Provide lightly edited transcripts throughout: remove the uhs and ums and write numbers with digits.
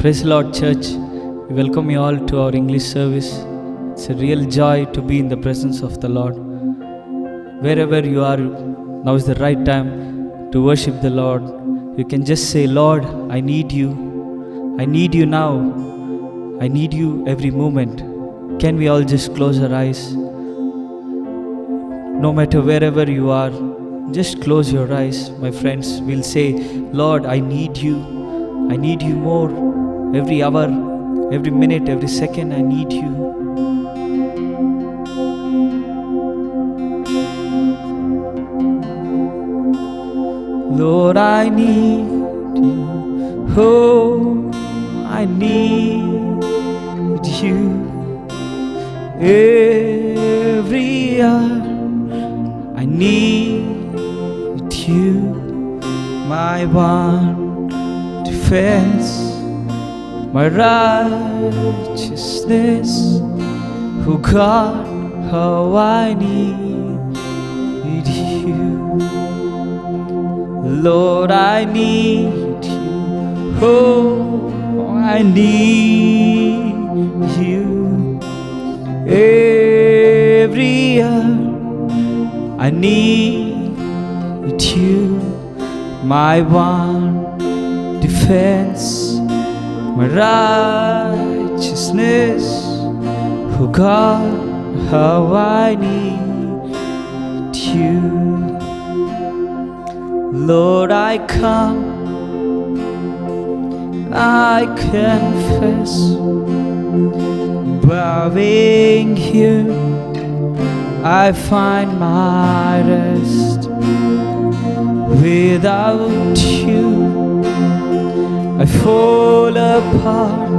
Praise the Lord, church. We welcome you all to our English service. It's a real joy to be in the presence of the Lord. Wherever you are, now is the right time to worship the Lord. You can just say, Lord, I need you. I need you now. I need you every moment. Can we all just close our eyes? No matter wherever you are, just close your eyes, my friends. We'll say, Lord, I need you. I need you more. Every hour, every minute, every second, I need you. Lord, I need you. Oh, I need you. Every hour, I need you. My one defense, my righteousness. Oh God, how I need you. Lord, I need you. Oh, I need you. Every hour I need you. My one defense, my righteousness. Oh God, how I need you. Lord, I come, I confess, bowing here, I find my rest. Without you, I fall apart.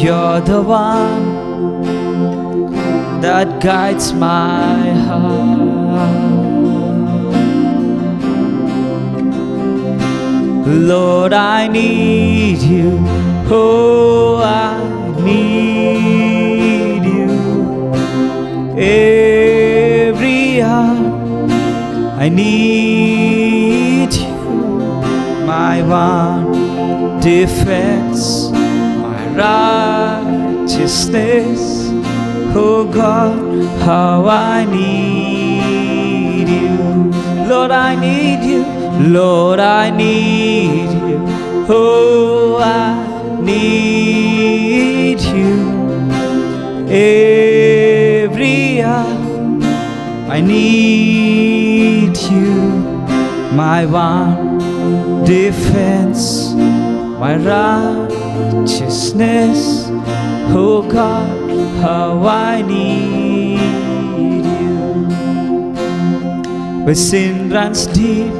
You're the one that guides my heart. Lord, I need you. Oh, I need you. Every hour I need you. My one defense, my righteousness. Oh God, how I need you. Lord, I need you. Lord, I need you. Oh, I need you. Every hour I need you. My one defense, my righteousness. Oh God, how I need you. Where sin runs deep,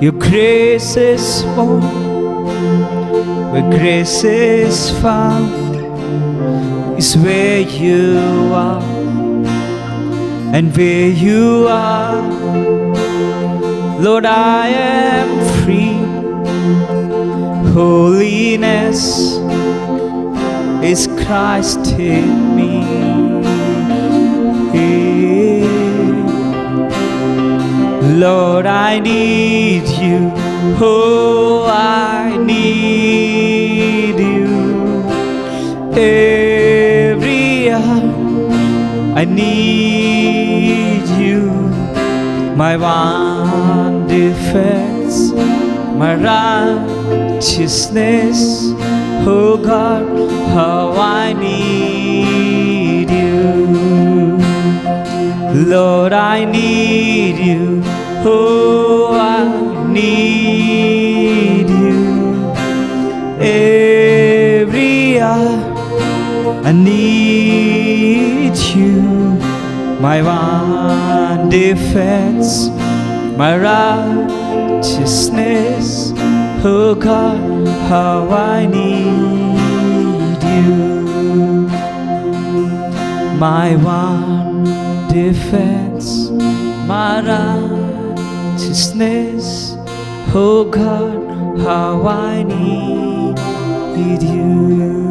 your grace is more. Where grace is found is where you are. And where you are, Lord, I am free. Holiness is Christ in me. Lord, I need you. Oh, I need you. Every hour I need you. My one defense, my righteousness. Oh God, how I need you. Lord, I need you. Oh, I need you. Every hour I need you. My one defense, my righteousness. Oh God, how I need you. My one defense, my righteousness. Oh God, how I need you.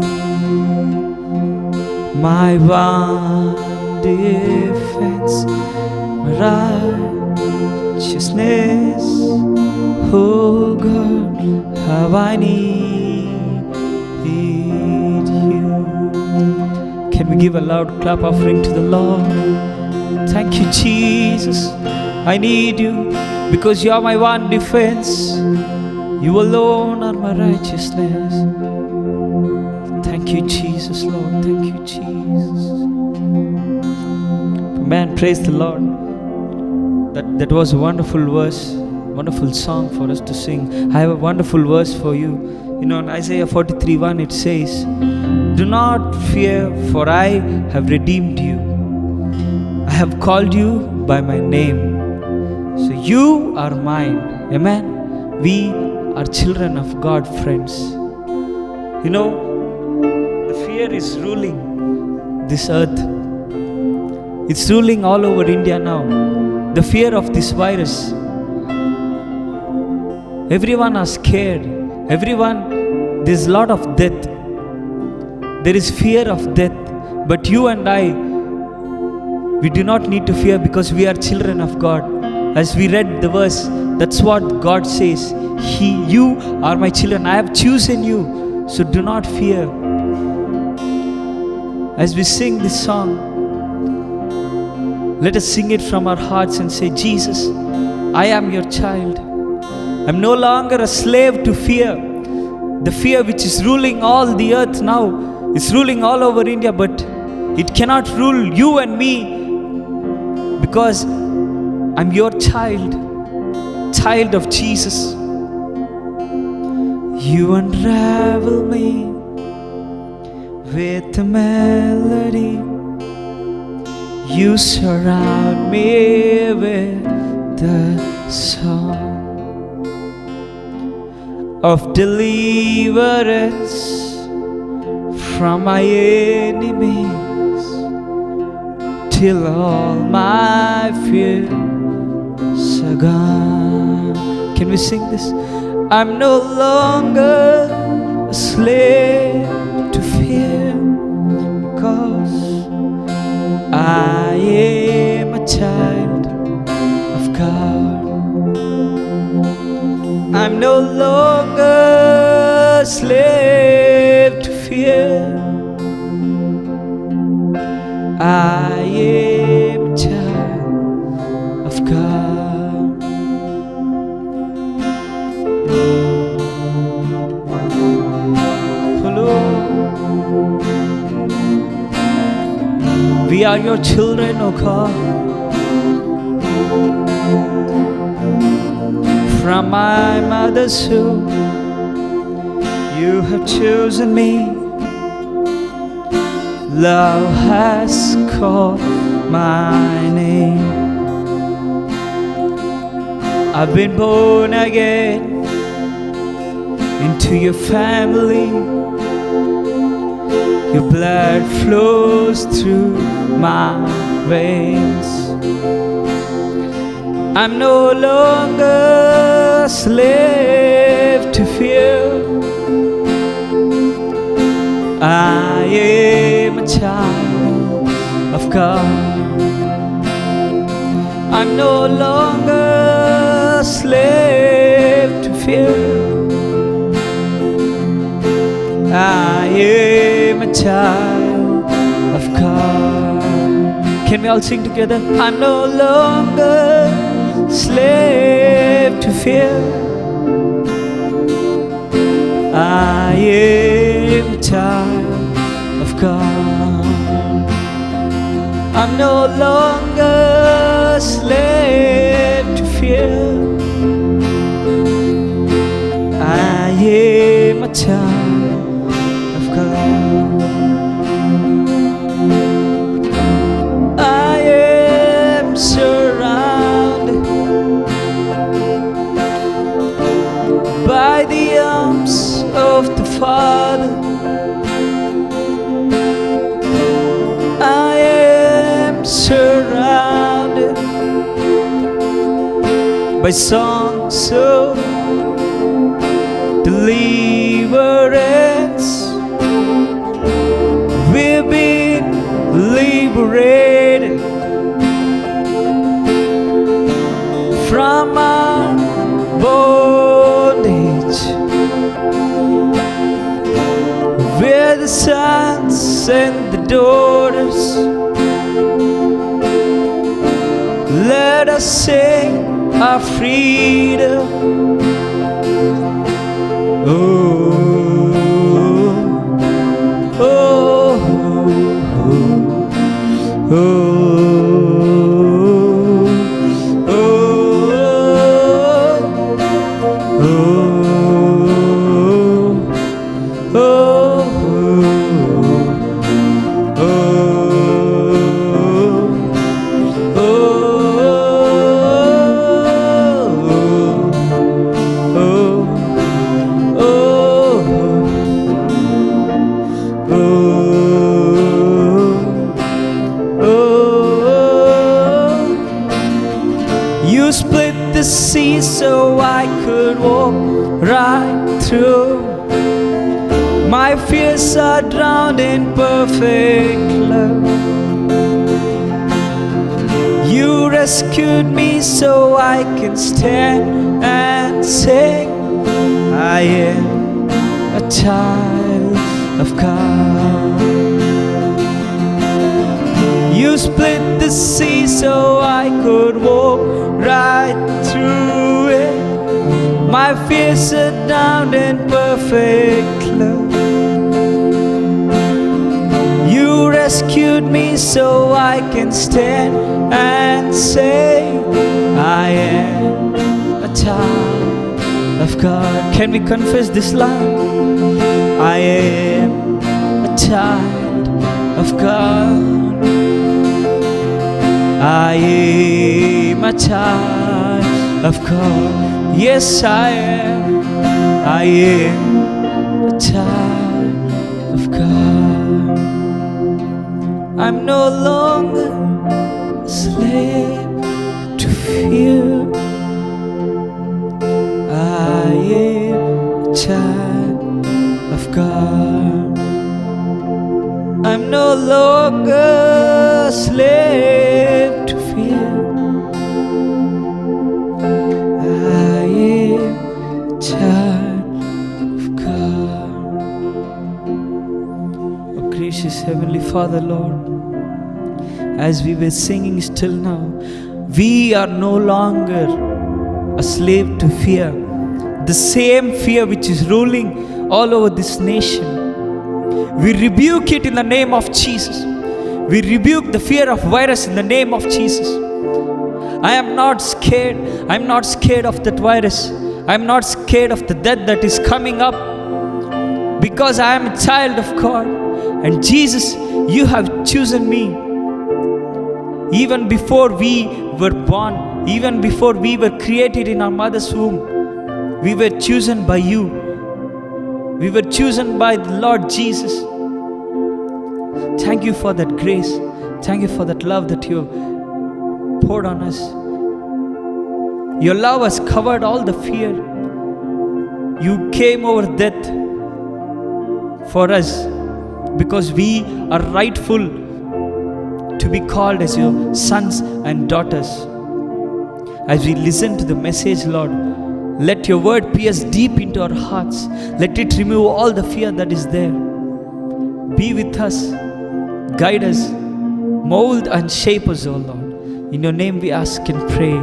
My one defense, my righteousness. Oh God, how how I need you. Can we give a loud clap offering to the Lord? Thank you, Jesus. I need you because you are my one defense. You alone are my righteousness. Thank you, Jesus, Lord. Thank you, Jesus. Man, praise the Lord. That was a wonderful verse, wonderful song for us to sing. I have a wonderful verse for you. You know, in Isaiah 43:1 it says, "Do not fear, for I have redeemed you. I have called you by my name. So you are mine." Amen. We are children of God, friends. You know, the fear is ruling this earth. It's ruling all over India now. The fear of this virus. Everyone are scared. Everyone, there's a lot of death. There is fear of death. But you and I, we do not need to fear because we are children of God. As we read the verse, that's what God says. You are my children. I have chosen you. So do not fear. As we sing this song, let us sing it from our hearts and say, Jesus, I am your child. I'm no longer a slave to fear. The fear which is ruling all the earth now, is ruling all over India, but it cannot rule you and me because I'm your child of Jesus. You unravel me with a melody. You surround me with the song of deliverance from my enemies, till all my fears are gone. Can we sing this? I'm no longer a slave to fear, because I am a child of God. I'm no longer a slave to fear. I am a child of God. Hello. We are your children, O God. From my mother's womb, you have chosen me. Love has called my name. I've been born again into your family. Your blood flows through my veins. I'm no longer a slave to fear. I am a child of God. I'm no longer a slave to fear. I am a child of God. Can we all sing together? I'm no longer slave to fear. I am a child of God. I'm no longer a slave to fear. I am a child of God. I am surrounded by the arms of the Father. I am surrounded by songs of deliverance. We've been liberated from our bondage. sons and the daughters, let us sing our freedom. Oh, oh, oh, oh. You split the sea so I could walk right through. My fears are drowned in perfect love. You rescued me so I can stand and sing. I am a child of God. You split the sea so I could walk right through it. My fears are drowned in perfect love. You rescued me so I can stand and say, I am a child of God. Can we confess this line? I am a child of God. I am a child of God. Yes, I am. I am a child of God. I'm no longer a slave to fear. I am a child of God. I'm no longer a slave to fear. I am a child of God. Oh gracious Heavenly Father, Lord, as we were singing still now, we are no longer a slave to fear. The same fear which is ruling all over this nation, we rebuke it in the name of Jesus. We rebuke the fear of virus in the name of Jesus. I am not scared. I am not scared of that virus. I am not scared of the death that is coming up, because I am a child of God. And Jesus, you have chosen me. Even before we were born, even before we were created in our mother's womb, we were chosen by you. We were chosen by the Lord Jesus. Thank you for that grace. Thank you for that love that you poured on us. Your love has covered all the fear. You came over death for us because we are rightful to be called as your sons and daughters. As we listen to the message, Lord, let your word pierce deep into our hearts. Let it remove all the fear that is there. Be with us. Guide us. Mold and shape us, O Lord. In your name we ask and pray.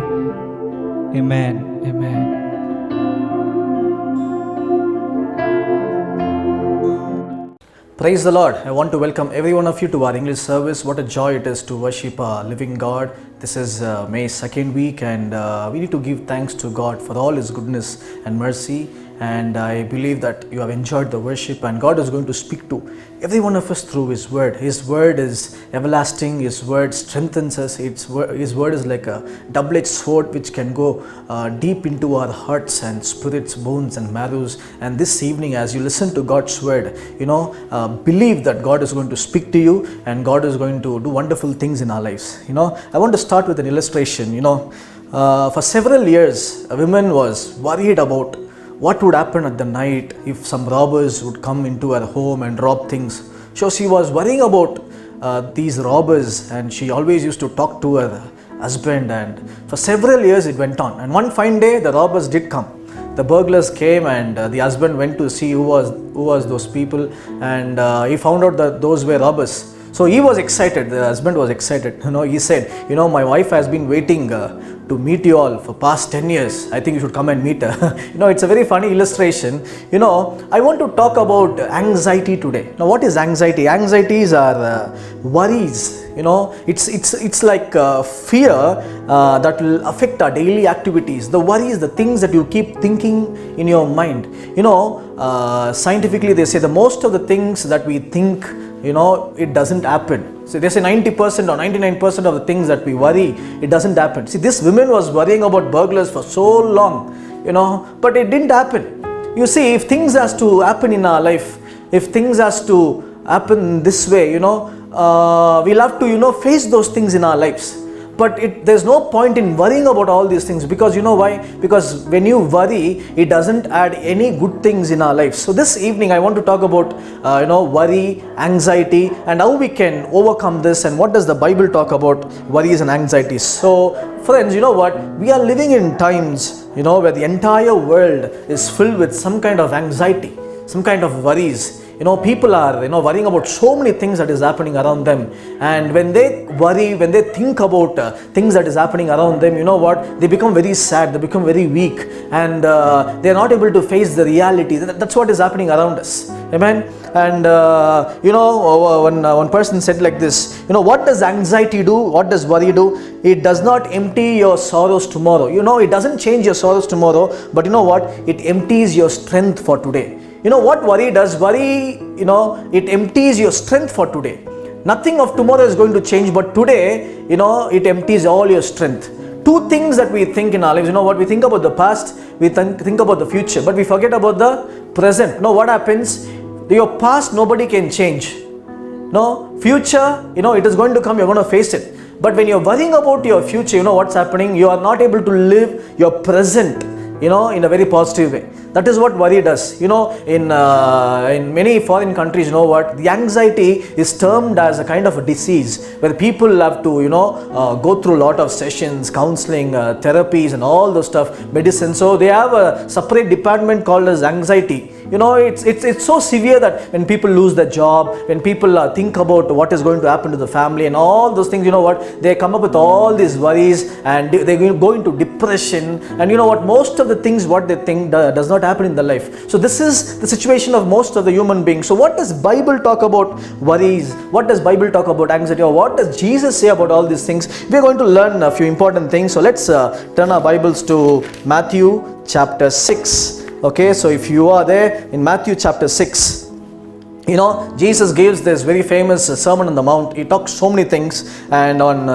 Amen. Amen. Praise the Lord. I want to welcome every one of you to our English service. What a joy it is to worship our living God. This is May's second week, and we need to give thanks to God for all His goodness and mercy. And I believe that you have enjoyed the worship, and God is going to speak to every one of us through His word. His word is everlasting. His word strengthens us. His word is like a double-edged sword which can go deep into our hearts and spirits, bones and marrows. And this evening, as you listen to God's word, believe that God is going to speak to you, and God is going to do wonderful things in our lives. I want to start with an illustration. For several years, a woman was worried about what would happen at the night if some robbers would come into her home and rob things. So she was worrying about these robbers, and she always used to talk to her husband, and for several years it went on. And one fine day the robbers did come. the burglars came, and the husband went to see who was those people, and he found out that those were robbers. So he was excited, the husband was excited. He said, my wife has been waiting to meet you all for past 10 years. I think you should come and meet her. It's a very funny illustration. I want to talk about anxiety today. Now, what is anxiety? Anxieties are worries. It's like fear that will affect our daily activities. The worries, the things that you keep thinking in your mind. Scientifically they say the most of the things that we think, it doesn't happen. So they say 90% or 99% of the things that we worry, it doesn't happen. See, this woman was worrying about burglars for so long, but it didn't happen. You see, if things has to happen in our life, if things has to happen this way, we'll have to, face those things in our lives. But there's no point in worrying about all these things, because you know why? Because when you worry, it doesn't add any good things in our lives. So this evening I want to talk about worry, anxiety, and how we can overcome this, and what does the Bible talk about worries and anxieties. So friends, you know what? We are living in times, where the entire world is filled with some kind of anxiety, some kind of worries. People are, worrying about so many things that is happening around them. And when they worry, when they think about things that is happening around them, they become very sad, they become very weak, and they are not able to face the reality. That's what is happening around us. Amen. And one person said like this, what does anxiety do? What does worry do? It does not empty your sorrows tomorrow. It doesn't change your sorrows tomorrow, but you know what? It empties your strength for today. What worry does? Worry, it empties your strength for today. Nothing of tomorrow is going to change, but today, it empties all your strength. Two things that we think in our lives, what we think about the past, we think about the future, but we forget about the present. What happens? Your past, nobody can change. Future, it is going to come, you're going to face it. But when you're worrying about your future, what's happening? You are not able to live your present, in a very positive way. That is what worry does. In many foreign countries, the anxiety is termed as a kind of a disease, where people have to, go through a lot of sessions, counseling, therapies, and all those stuff, medicine. So they have a separate department called as anxiety. It's so severe that when people lose their job, when people think about what is going to happen to the family and all those things, they come up with all these worries, and they go into depression. And most of the things what they think does not happen in their life. So this is the situation of most of the human beings. So what does Bible talk about worries? What does Bible talk about anxiety? Or what does Jesus say about all these things? We are going to learn a few important things. So let's turn our Bibles to Matthew chapter 6. Okay, so if you are there in Matthew chapter 6, Jesus gives this very famous Sermon on the Mount. He talks so many things, and on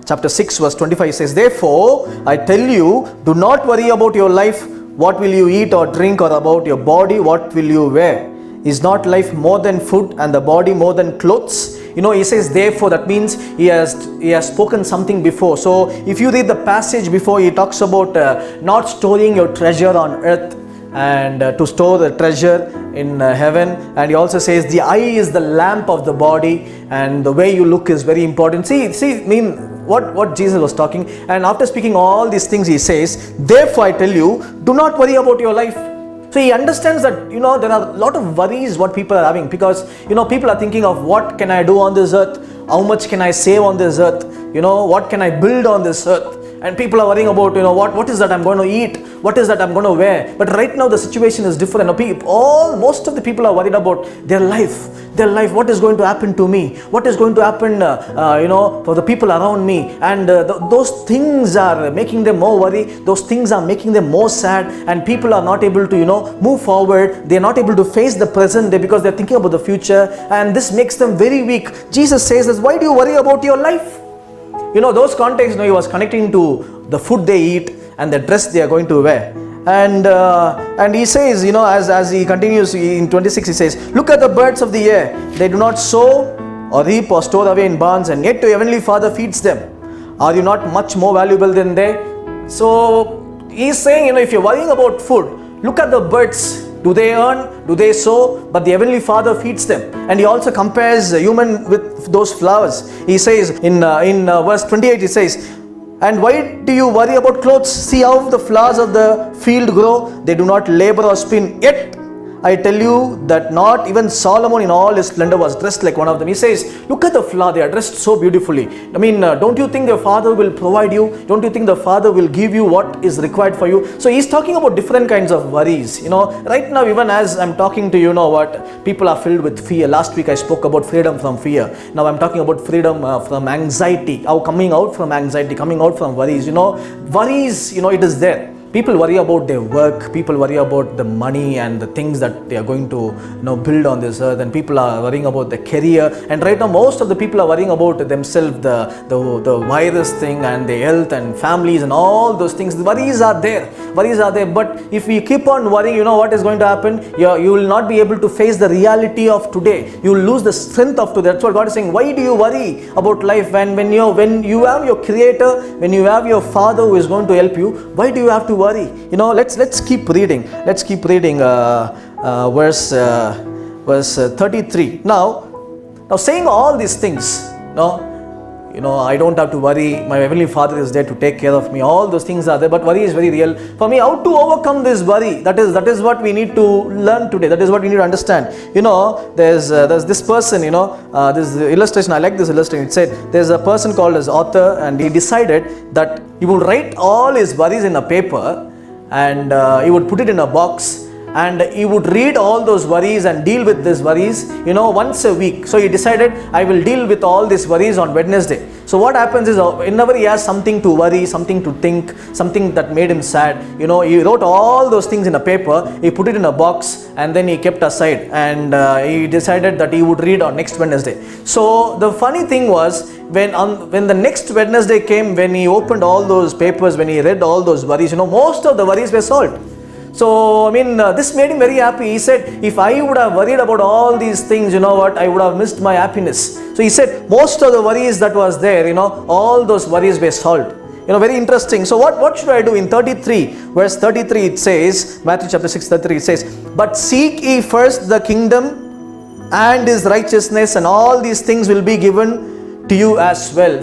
chapter 6 verse 25 he says, "Therefore I tell you, do not worry about your life, what will you eat or drink, or about your body, what will you wear? Is not life more than food, and the body more than clothes?" He says therefore, that means he has spoken something before. So if you read the passage before, he talks about not storing your treasure on earth, and to store the treasure in heaven. And he also says the eye is the lamp of the body, and the way you look is very important. What Jesus was talking. And after speaking all these things, he says, "Therefore I tell you, do not worry about your life." So he understands that there are a lot of worries what people are having, because people are thinking of what can I do on this earth, how much can I save on this earth, what can I build on this earth. And people are worrying about, what is that I'm going to eat? What is that I'm going to wear? But right now the situation is different. Most of the people are worried about their life. What is going to happen to me? What is going to happen, for the people around me? And those things are making them more worried. Those things are making them more sad. And people are not able to, move forward. They are not able to face the present day because they're thinking about the future. And this makes them very weak. Jesus says this, why do you worry about your life? Those contexts, he was connecting to the food they eat and the dress they are going to wear. And he says, as he continues in 26, he says, "Look at the birds of the air. They do not sow or reap or store away in barns, and yet your heavenly Father feeds them. Are you not much more valuable than they?" So he's saying, if you're worrying about food, look at the birds. Do they earn? Do they sow? But the heavenly Father feeds them. And he also compares human with those flowers. He says in verse 28, he says, And why do you worry about clothes? See how the flowers of the field grow. They do not labor or spin. Yet I tell you that not even Solomon in all his splendor was dressed like one of them. He says, look at the flower, they are dressed so beautifully. I mean, don't you think the Father will provide you? Don't you think the Father will give you what is required for you? So he's talking about different kinds of worries. Right now, even as I'm talking to you, what people are filled with fear. Last week I spoke about freedom from fear. Now I'm talking about freedom from anxiety. Coming out from anxiety, coming out from worries. Worries, it is there. People worry about their work, people worry about the money and the things that they are going to build on this earth, and people are worrying about their career. And right now most of the people are worrying about themselves, the virus thing and their health and families and all those things. The worries are there. But if we keep on worrying, what is going to happen? You will not be able to face the reality of today. You will lose the strength of today. That's what God is saying. Why do you worry about life when you have your Creator, when you have your Father who is going to help you? Why do you have to worry? Let's keep reading. Let's keep reading verse 33. Now saying all these things, I don't have to worry. My Heavenly Father is there to take care of me. All those things are there, but worry is very real. For me, how to overcome this worry? That is what we need to learn today. That is what we need to understand. There's this person. This illustration. I like this illustration. It said there's a person called as author, and he decided that he would write all his worries in a paper, and he would put it in a box, and he would read all those worries and deal with these worries once a week. So he decided, I will deal with all these worries on Wednesday. So what happens is, whenever he has something to worry, something to think, something that made him sad, he wrote all those things in a paper, he put it in a box, and then he kept aside, and he decided that he would read on next Wednesday. So the funny thing was, when the next Wednesday came, when he opened all those papers, when he read all those worries, most of the worries were solved. So, this made him very happy. He said, if I would have worried about all these things, I would have missed my happiness. So he said, most of the worries that was there, all those worries were solved. Very interesting. So what should I do? In 33, verse 33, it says, Matthew chapter 6, 33, it says, but seek ye first the kingdom and his righteousness, and all these things will be given to you as well.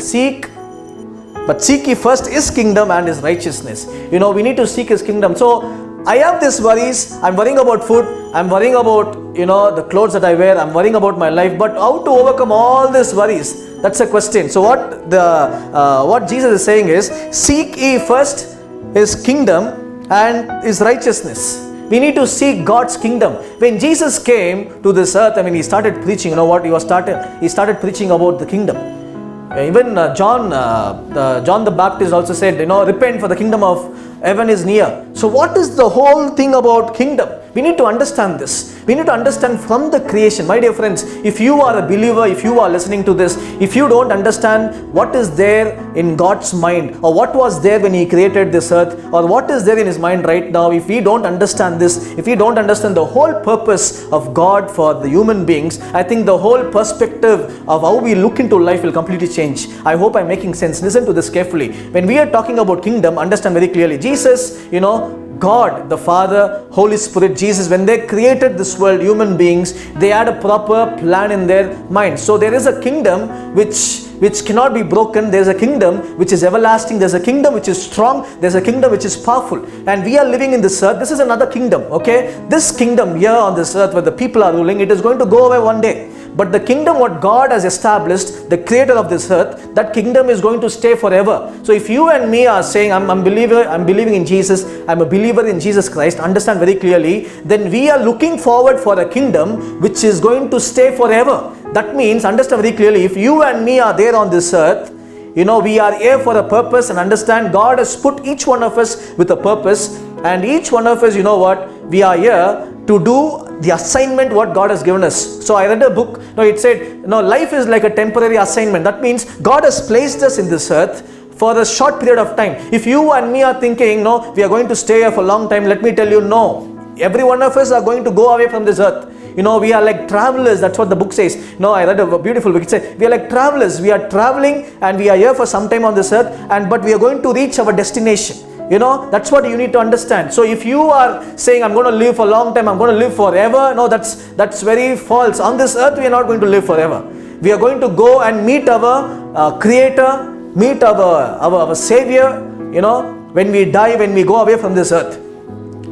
But seek ye first his kingdom and his righteousness. We need to seek his kingdom. So I have these worries. I'm worrying about food. I'm worrying about, the clothes that I wear. I'm worrying about my life. But how to overcome all these worries? That's a question. So what Jesus is saying is, seek ye first his kingdom and his righteousness. We need to seek God's kingdom. When Jesus came to this earth, he started preaching. He started preaching about the kingdom. Even John the Baptist also said, repent, for the kingdom of heaven is near. So what is the whole thing about kingdom? We need to understand this. We need to understand from the creation. My dear friends, if you are a believer, if you are listening to this, if you don't understand what is there in God's mind, or what was there when He created this earth, or what is there in His mind right now, if we don't understand this, if we don't understand the whole purpose of God for the human beings, I think the whole perspective of how we look into life will completely change. I hope I'm making sense. Listen to this carefully. When we are talking about kingdom, understand very clearly. Jesus, God, the Father, Holy Spirit, Jesus, when they created this world, human beings, they had a proper plan in their mind. So there is a kingdom which cannot be broken. There's a kingdom which is everlasting. There's a kingdom which is strong. There's a kingdom which is powerful. And we are living in this earth. This is another kingdom, okay? This kingdom here on this earth where the people are ruling, it is going to go away one day. But the kingdom what God has established, the creator of this earth, that kingdom is going to stay forever. So if you and me are saying, I'm believing in Jesus, I'm a believer in Jesus Christ, understand very clearly, then we are looking forward for a kingdom which is going to stay forever. That means, understand very clearly, if you and me are there on this earth, we are here for a purpose, and understand God has put each one of us with a purpose, and each one of us, we are here to do the assignment what God has given us. So I read a book, it said, life is like a temporary assignment. That means God has placed us in this earth for a short period of time. If you and me are thinking, we are going to stay here for a long time, let me tell you, no. Every one of us are going to go away from this earth. We are like travelers. That's what the book says. I read a beautiful book. It says, we are like travelers. We are traveling and we are here for some time on this earth, but we are going to reach our destination. That's what you need to understand. So if you are saying, I'm going to live for a long time, I'm going to live forever, no, that's very false. On this earth, we are not going to live forever. We are going to go and meet our Creator, meet our Savior, when we die, when we go away from this earth.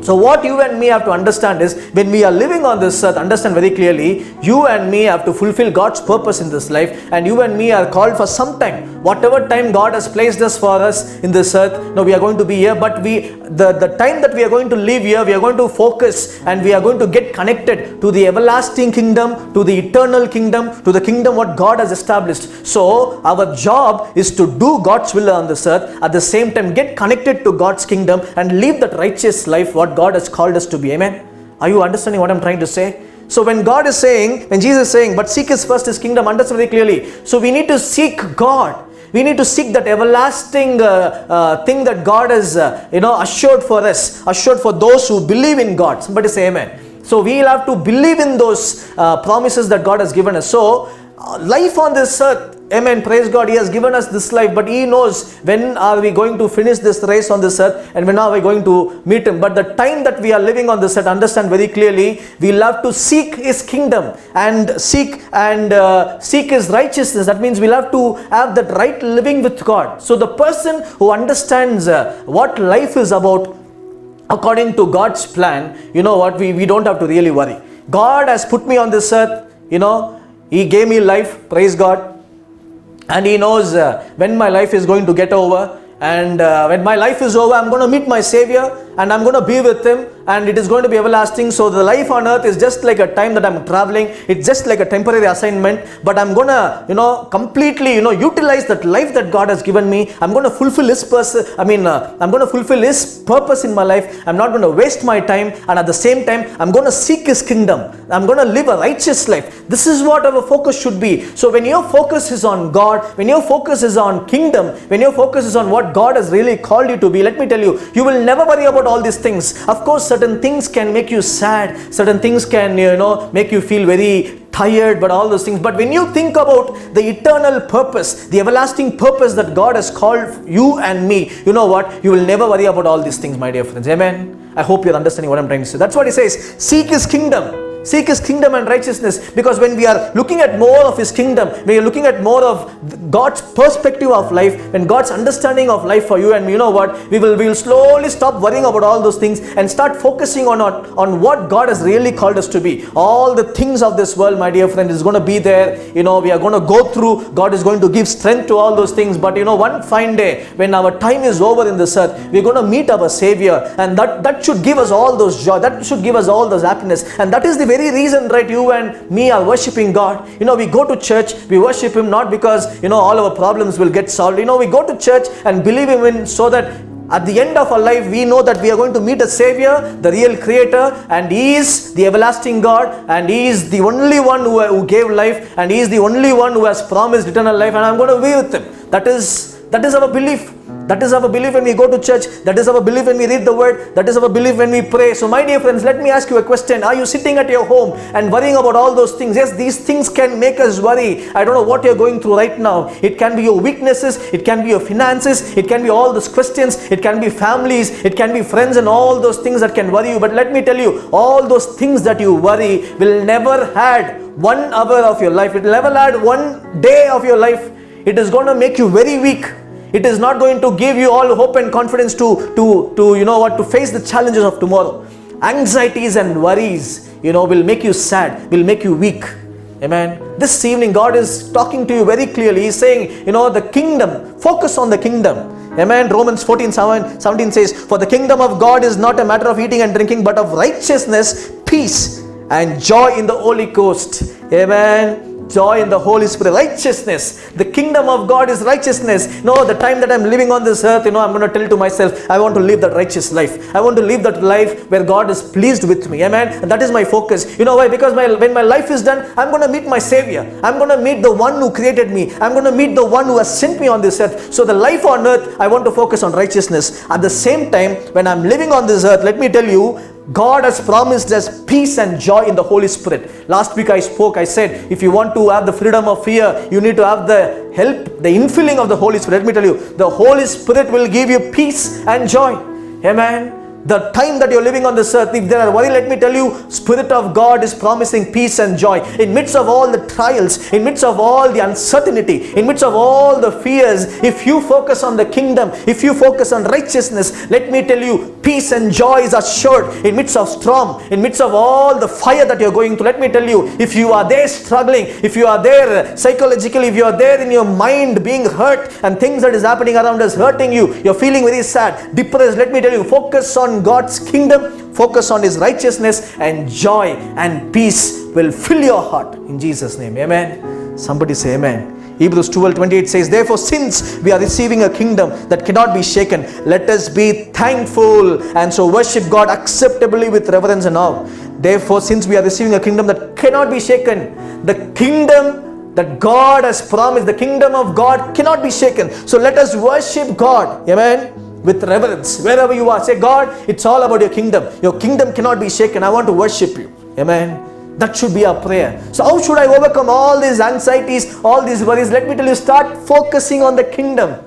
So what you and me have to understand is, when we are living on this earth, understand very clearly, you and me have to fulfill God's purpose in this life, and you and me are called for some time. Whatever time God has placed us for us in this earth, we are going to be here, but the time that we are going to live here, we are going to focus and we are going to get connected to the everlasting kingdom, to the eternal kingdom, to the kingdom what God has established. So our job is to do God's will on this earth, at the same time get connected to God's kingdom and live that righteous life what God has called us to be. Amen. Are you understanding what I'm trying to say? So when God is saying, when Jesus is saying, but seek His first His kingdom, understand very clearly. So we need to seek God. We need to seek that everlasting thing that God has assured for us, assured for those who believe in God. Somebody say amen. So we will have to believe in those promises that God has given us. So life on this earth, amen, praise God, He has given us this life, but He knows when are we going to finish this race on this earth and when are we going to meet Him. But the time that we are living on this earth, understand very clearly, we will have to seek His kingdom and seek His righteousness. That means we'll have to have that right living with God. So the person who understands what life is about according to God's plan, we don't have to really worry. God has put me on this earth, He gave me life, praise God. And He knows when my life is going to get over, and when my life is over, I'm going to meet my Savior and I'm going to be with Him, and it is going to be everlasting. So the life on earth is just like a time that I'm traveling. It's just like a temporary assignment, but I'm going to completely utilize that life that God has given me. I'm going to fulfill His I'm going to fulfill His purpose in my life. I'm not going to waste my time, and at the same time I'm going to seek His kingdom. I'm going to live a righteous life. This is what our focus should be. So when your focus is on God, when your focus is on kingdom, when your focus is on what God has really called you to be, let me tell you, you will never worry about all these things. Of course, certain things can make you sad, certain things can make you feel very tired, but all those things. But when you think about the eternal purpose, the everlasting purpose that God has called you and me, you know what? You will never worry about all these things, my dear friends. Amen. I hope you're understanding what I'm trying to say. That's what He says. Seek His kingdom. Seek His kingdom and righteousness, because when we are looking at more of His kingdom, when we are looking at more of God's perspective of life, when God's understanding of life for you and me, you know what, we will slowly stop worrying about all those things and start focusing on what God has really called us to be. All the things of this world, my dear friend, is going to be there. We are going to go through. God is going to give strength to all those things. But one fine day, when our time is over in this earth, we're going to meet our Savior, and that should give us all those joy. That should give us all those happiness, and that is the very reason, right, you and me are worshiping God. We go to church, we worship Him not because all our problems will get solved. We go to church and believe Him in, so that at the end of our life we know that we are going to meet a Savior, the real Creator, and He is the everlasting God, and He is the only one who gave life, and He is the only one who has promised eternal life, and I'm going to be with Him. That is our belief. That is our belief when we go to church. That is our belief when we read the word. That is our belief when we pray. So my dear friends, let me ask you a question. Are you sitting at your home and worrying about all those things? Yes, these things can make us worry. I don't know what you're going through right now. It can be your weaknesses. It can be your finances. It can be all those questions. It can be families. It can be friends, and all those things that can worry you. But let me tell you, all those things that you worry will never add 1 hour of your life. It will never add 1 day of your life. It is going to make you very weak. It is not going to give you all hope and confidence to face the challenges of tomorrow. Anxieties and worries, will make you sad, will make you weak. Amen. This evening, God is talking to you very clearly. He's saying, the kingdom, focus on the kingdom. Amen. Romans 14:17 says, for the kingdom of God is not a matter of eating and drinking, but of righteousness, peace, and joy in the Holy Ghost. Amen. Joy in the Holy Spirit, righteousness. The kingdom of God is righteousness. The time that I'm living on this earth, I'm going to tell to myself, I want to live that righteous life. I want to live that life where God is pleased with me. Amen. And that is my focus. You know why? Because when my life is done, I'm going to meet my Savior. I'm going to meet the one who created me. I'm going to meet the one who has sent me on this earth. So the life on earth, I want to focus on righteousness. At the same time, when I'm living on this earth, let me tell you, God has promised us peace and joy in the Holy Spirit. Last week I said, if you want to have the freedom of fear, you need to have the help, the infilling of the Holy Spirit. Let me tell you, the Holy Spirit will give you peace and joy. Amen. the time that you're living on this earth, if there are worry, let me tell you, Spirit of God is promising peace and joy. In midst of all the trials, in midst of all the uncertainty, in midst of all the fears, if you focus on the kingdom, if you focus on righteousness, let me tell you, peace and joy is assured in midst of storm, in midst of all the fire that you're going through. Let me tell you, if you are there struggling, if you are there psychologically, if you are there in your mind being hurt and things that is happening around us hurting you, you're feeling very sad, depressed, let me tell you, focus on God's kingdom, focus on His righteousness, and joy and peace will fill your heart in Jesus' name. Amen. Somebody say amen. Hebrews 12:28 says, therefore, since we are receiving a kingdom that cannot be shaken, let us be thankful and so worship God acceptably with reverence and awe. Therefore, since we are receiving a kingdom that cannot be shaken, the kingdom that God has promised, the kingdom of God cannot be shaken. So let us worship God. Amen. With reverence. Wherever you are, say, God, it's all about your kingdom. Your kingdom cannot be shaken. I want to worship you. Amen. That should be our prayer. So how should I overcome all these anxieties, all these worries? Let me tell you, start focusing on the kingdom.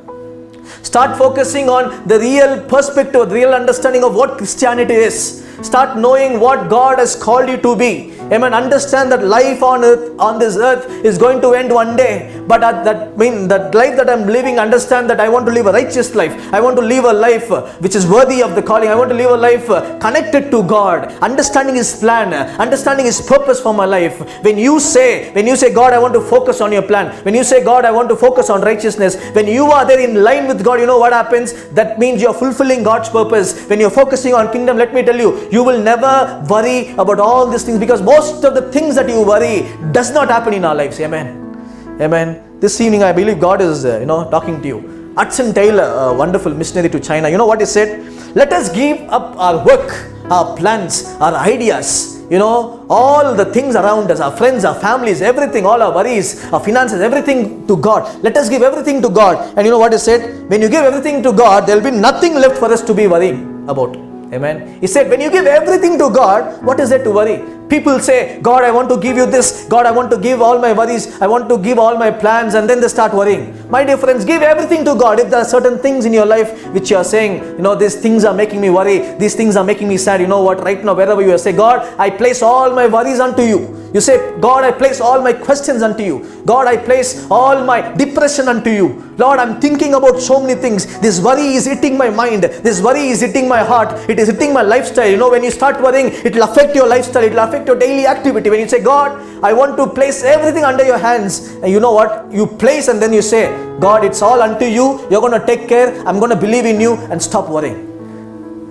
Start focusing on the real perspective, the real understanding of what Christianity is. Start knowing what God has called you to be. Amen. Understand that life on earth, on this earth, is going to end one day. But that life that I'm living, understand that I want to live a righteous life. I want to live a life which is worthy of the calling. I want to live a life connected to God, understanding His plan, understanding His purpose for my life. When you say, God, I want to focus on your plan. When you say, God, I want to focus on righteousness. When you are there in line with God, you know what happens? That means you're fulfilling God's purpose. When you're focusing on kingdom, let me tell you, you will never worry about all these things, because most of the things that you worry does not happen in our lives. Amen. Amen. This evening, I believe God is, talking to you. Hudson Taylor, a wonderful missionary to China, you know what he said? Let us give up our work, our plans, our ideas, all the things around us, our friends, our families, everything, all our worries, our finances, everything to God. Let us give everything to God. And you know what he said? When you give everything to God, there will be nothing left for us to be worrying about. Amen. He said, when you give everything to God, what is there to worry? People say, God, I want to give you this. God, I want to give all my worries. I want to give all my plans, and then they start worrying. My dear friends, give everything to God. If there are certain things in your life which you are saying, these things are making me worry, these things are making me sad, you know what, right now, wherever you are, say, God, I place all my worries unto you. You say, God, I place all my questions unto you. God, I place all my depression unto you. Lord, I'm thinking about so many things. This worry is hitting my mind. This worry is hitting my heart. It is hitting my lifestyle. When you start worrying, it will affect your lifestyle. It will affect your daily activity. When you say, God, I want to place everything under your hands. And you know what? You place and then you say, God, it's all unto you. You're going to take care. I'm going to believe in you, and stop worrying.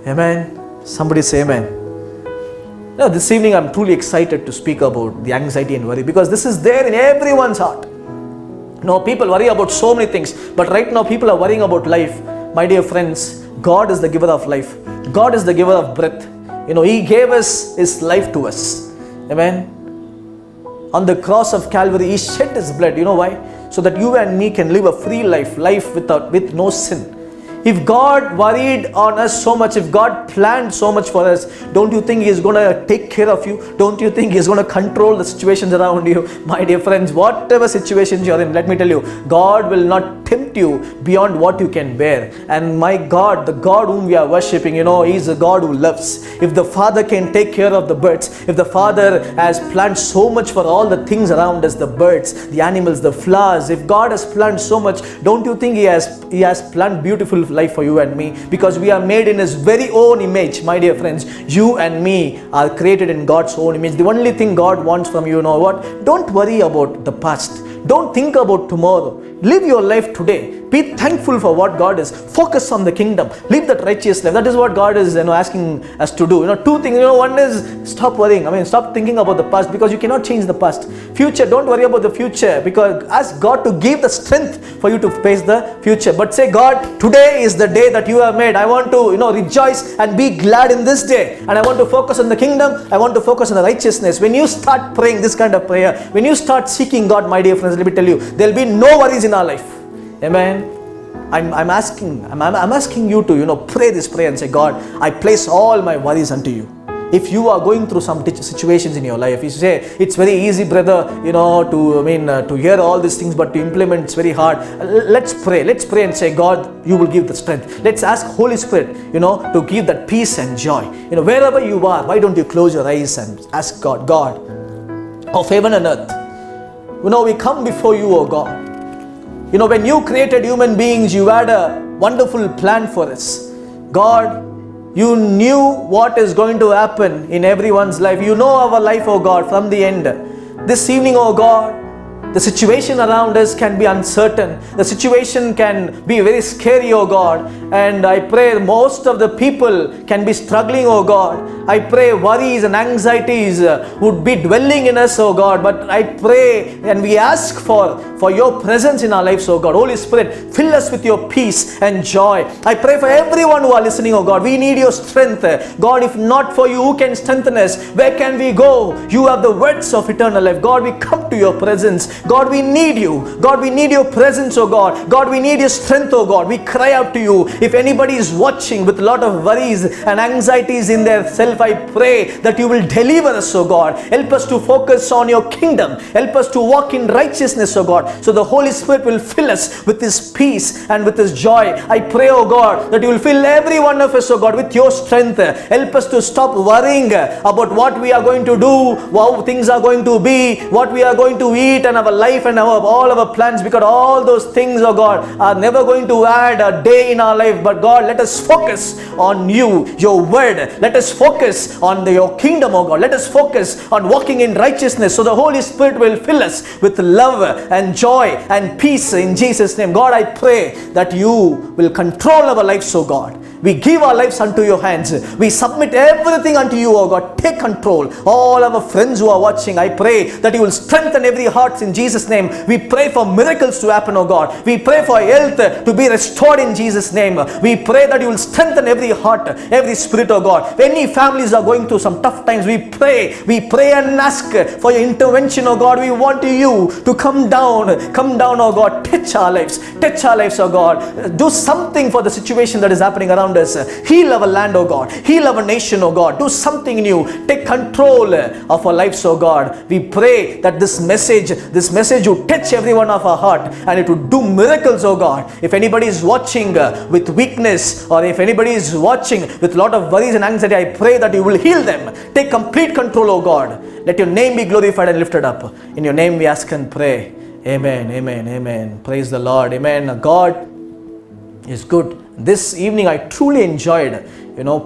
Amen. Somebody say amen. Now, this evening I'm truly excited to speak about the anxiety and worry, because this is there in everyone's heart. People worry about so many things, but right now people are worrying about life. My dear friends, God is the giver of life. God is the giver of breath. He gave us His life to us. Amen. On the cross of Calvary, He shed His blood. You know why? So that you and me can live a free life with no sin. If God worried on us so much, if God planned so much for us, don't you think He is going to take care of you? Don't you think He is going to control the situations around you? My dear friends, whatever situations you are in, let me tell you, God will not tempt you beyond what you can bear. And my God, the God whom we are worshipping, He is a God who loves. If the Father can take care of the birds, if the Father has planned so much for all the things around us, the birds, the animals, the flowers, if God has planned so much, don't you think He has planned beautiful life for you and me? Because we are made in His very own image. My dear friends, you and me are created in God's own image. The only thing God wants from you, what? Don't worry about the past. Don't think about tomorrow. Live your life today. Be thankful for what God is. Focus on the kingdom. Live that righteous life. That is what God is asking us to do. Two things. One is stop worrying. Stop thinking about the past, because you cannot change the past. Future, don't worry about the future, because ask God to give the strength for you to face the future. But say, God, today is the day that you have made. I want to rejoice and be glad in this day. And I want to focus on the kingdom. I want to focus on the righteousness. When you start praying this kind of prayer, when you start seeking God, my dear friends, let me tell you, there will be no worries in our life. Amen. I'm asking you to pray this prayer and say, God, I place all my worries unto you. If you are going through some situations in your life, you say it's very easy, brother, to hear all these things, but to implement it's very hard. Let's pray and say, God, you will give the strength. Let's ask Holy Spirit, to give that peace and joy. Wherever you are, why don't you close your eyes and ask God of heaven and earth. We come before you, oh God. When you created human beings, you had a wonderful plan for us. God, you knew what is going to happen in everyone's life. You know our life, oh God, from the end. This evening, oh God, the situation around us can be uncertain. The situation can be very scary, oh God. And I pray most of the people can be struggling, oh God. I pray worries and anxieties would be dwelling in us, oh God. But I pray and we ask for your presence in our lives, oh God. Holy Spirit, fill us with your peace and joy. I pray for everyone who are listening, oh God. We need your strength. God, if not for you, who can strengthen us? Where can we go? You have the words of eternal life. God, we come to your presence. God, we need you. God, we need your presence, oh God. God, we need your strength, oh God. We cry out to you. If anybody is watching with a lot of worries and anxieties in their self, I pray that you will deliver us, oh God. Help us to focus on your kingdom. Help us to walk in righteousness, oh God. So the Holy Spirit will fill us with his peace and with his joy. I pray, oh God, that you will fill every one of us, oh God, with your strength. Help us to stop worrying about what we are going to do, how things are going to be, what we are going to eat, and our life and all our plans, because all those things, oh God, are never going to add a day in our life. But God, let us focus on you, your word. Let us focus on your kingdom, oh God. Let us focus on walking in righteousness, so the Holy Spirit will fill us with love and joy and peace in Jesus' name. God, I pray that you will control our lives, oh God. We give our lives unto your hands. We submit everything unto you, oh God. Take control. All our friends who are watching, I pray that you will strengthen every heart in Jesus' name. We pray for miracles to happen, oh God. We pray for health to be restored in Jesus' name. We pray that you will strengthen every heart, every spirit, oh God. Any families are going through some tough times, we pray and ask for your intervention, oh God. We want you to come down, oh God. Touch our lives, oh God. Do something for the situation that is happening around us. Heal our land, oh God. Heal our nation, oh God. Do something new. Take control of our lives, oh God. We pray that this message would touch every one of our heart, and it would do miracles, oh God. If anybody is watching with weakness, or if anybody is watching with a lot of worries and anxiety, I pray that you will heal them. Take complete control, oh God. Let your name be glorified and lifted up. In your name we ask and pray. Amen, amen, amen. Praise the Lord. Amen. God is good. This evening I truly enjoyed,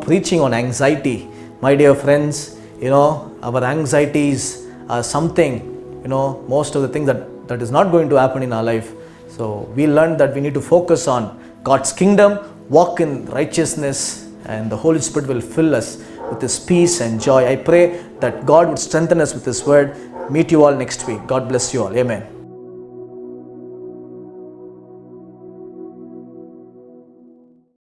preaching on anxiety. My dear friends, our anxieties are something, most of the things that is not going to happen in our life. So we learned that we need to focus on God's kingdom, walk in righteousness, and the Holy Spirit will fill us with his peace and joy. I pray that God would strengthen us with his word. Meet you all next week. God bless you all. Amen.